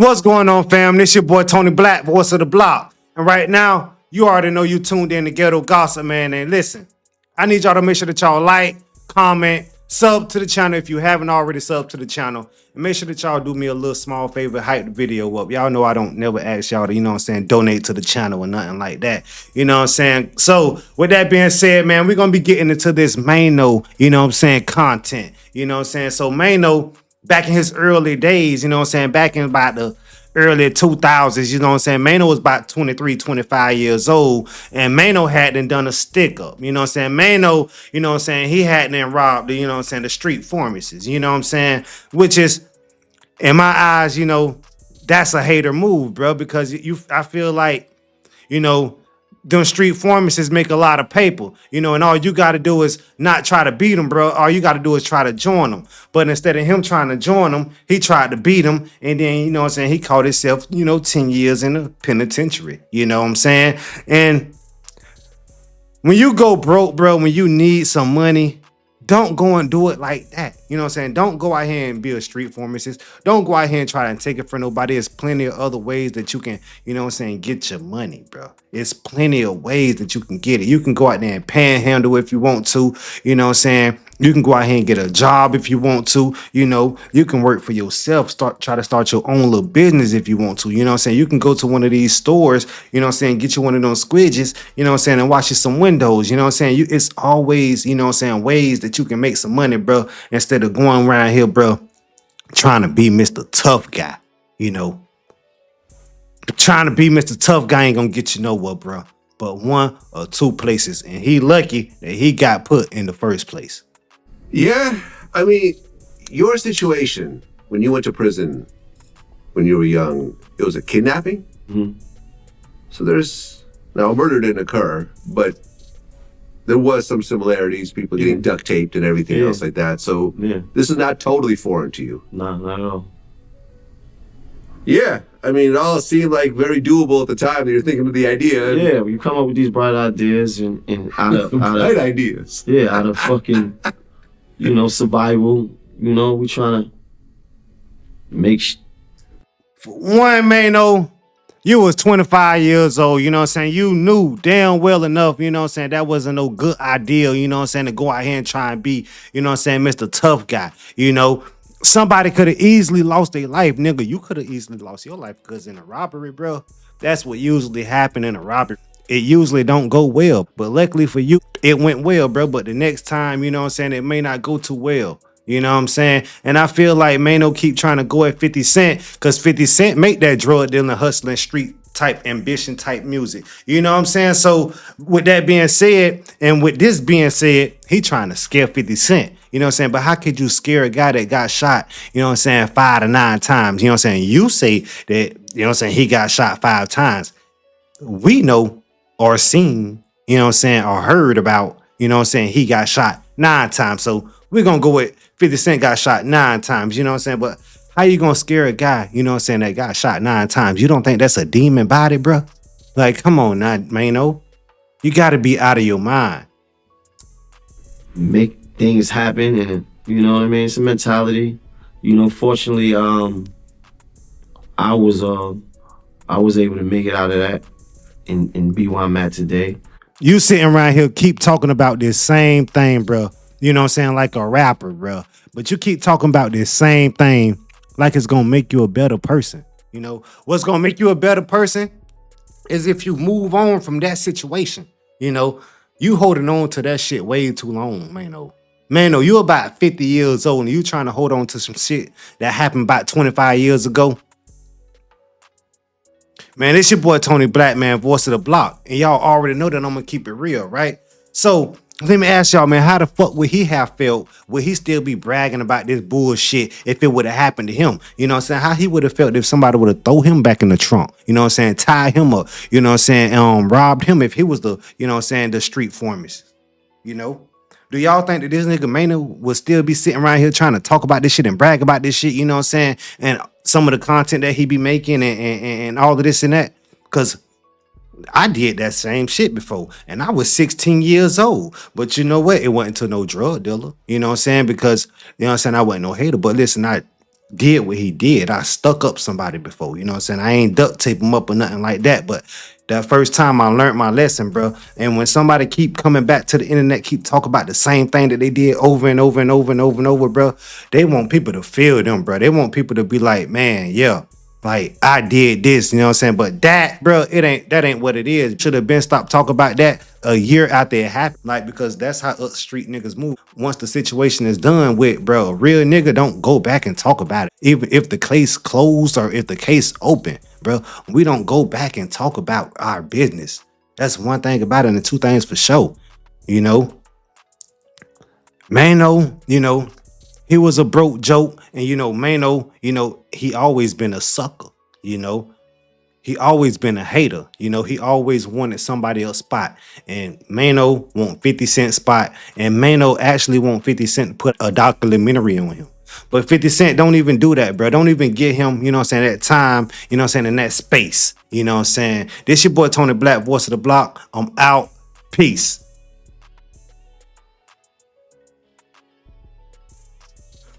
What's going on, fam? This your boy Tony Black, voice of the block. And right now, you already know you tuned in to Ghetto Gossip, man. And listen, I need y'all to make sure that y'all like, comment, sub to the channel if you haven't already subbed to the channel. And make sure that y'all do me a little small favor, hype the video up. Y'all know I don't never ask y'all to, donate to the channel or nothing like that. You know what I'm saying? So, with that being said, man, we're going to be getting into this Maino, content. You know what I'm saying? So, Maino, back in his early days, back in about the early 2000s, Maino was about 23, 25 years old, and Maino hadn't done a stick up, Maino, he hadn't robbed, the street pharmacists, which is, in my eyes, that's a hater move, bro, because I feel like, them street pharmacists make a lot of paper, and all you got to do is not try to beat them, bro. All you got to do is try to join them. But instead of him trying to join them, he tried to beat them. And then, he caught himself, 10 years in the penitentiary. You know what I'm saying? And when you go broke, bro, when you need some money, don't go and do it like that. You know what I'm saying? Don't go out here and be a street pharmacist. Don't go out here and try and take it from nobody. There's plenty of other ways that you can, get your money, bro. It's plenty of ways that you can get it. You can go out there and panhandle if you want to. You can go out here and get a job if you want to. You can work for yourself. Try to start your own little business if you want to. You can go to one of these stores, get you one of those squidges, and wash you some windows. It's always, ways that you can make some money, bro, instead of going around here, bro, trying to be Mr. Tough Guy. Trying to be Mr. Tough Guy ain't gonna get you nowhere, bro, but one or two places. And he lucky that he got put in the first place. Yeah, I mean, your situation when you went to prison when you were young, it was a kidnapping. Mm-hmm. So now murder didn't occur, but there was some similarities, people getting duct taped and everything else like that. So this is not totally foreign to you. No, not at all. Yeah, I mean, it all seemed like very doable at the time that you're thinking of the idea. Yeah, you come up with these bright ideas and bright ideas. Yeah, out of fucking, survival. We trying to make. For one, Maino, you was 25 years old, You knew damn well enough, that wasn't no good idea, to go out here and try and be, Mr. Tough Guy, Somebody could have easily lost their life, nigga. You could have easily lost your life because in a robbery, bro, that's what usually happen in a robbery. It usually don't go well, but luckily for you, it went well, bro. But the next time, it may not go too well. You know what I'm saying? And I feel like Maino keep trying to go at 50 Cent because 50 Cent make that drug dealing, hustling, street type ambition type music. You know what I'm saying? So with that being said, and with this being said, he trying to scare 50 Cent. You know what I'm saying? But how could you scare a guy that got shot, 5 to 9 times? You say that, he got shot 5 times. We know or seen, or heard about, he got shot 9 times. So we're going to go with 50 Cent got shot 9 times, But how you going to scare a guy, that got shot 9 times? You don't think that's a demon body, bro? Like, come on now, Maino. You got to be out of your mind. Make things happen, and it's a mentality. Fortunately, I was able to make it out of that and be where I'm at today. You sitting around here keep talking about this same thing, bro. Like a rapper, bro. But you keep talking about this same thing like it's gonna make you a better person. What's gonna make you a better person is if you move on from that situation. You holding on to that shit way too long, Maino. Maino, you about 50 years old and you trying to hold on to some shit that happened about 25 years ago. Man, it's your boy Tony Black, man, voice of the block. And y'all already know that I'm gonna keep it real, right? So let me ask y'all, man, how the fuck would he have felt? Would he still be bragging about this bullshit if it would have happened to him? How he would have felt if somebody would have thrown him back in the trunk, tie him up, robbed him if he was the, the street pharmacist, Do y'all think that this nigga Maino would still be sitting around here trying to talk about this shit and brag about this shit, and some of the content that he be making and all of this and that? Because I did that same shit before, and I was 16 years old. But you know what? It wasn't to no drug dealer. Because I wasn't no hater. But listen, did what he did. I stuck up somebody before, you know what I'm saying? I ain't duct tape him up or nothing like that, but that first time I learned my lesson, bro. And when somebody keep coming back to the internet, keep talking about the same thing that they did over and over and over and over and over, bro, they want people to feel them, bro. They want people to be like, man, yeah, like I did this, you know what I'm saying? But that, bro, that ain't what it is. Should have been stopped talking about that a year after it happened. Like, because that's how us street niggas move. Once the situation is done with, bro, a real nigga don't go back and talk about it. Even if the case closed or if the case open, bro, we don't go back and talk about our business. That's one thing about it, and the two things for sure. You know, Maino, he was a broke joke, and Maino, he always been a sucker, you know. He always been a hater, he always wanted somebody else spot. And Maino want 50 Cent spot, and Maino actually want 50 Cent to put a documentary on him. But 50 Cent don't even do that, bro. Don't even get him, that time, in that space. You know what I'm saying? This your boy Tony Black, voice of the block. I'm out. Peace.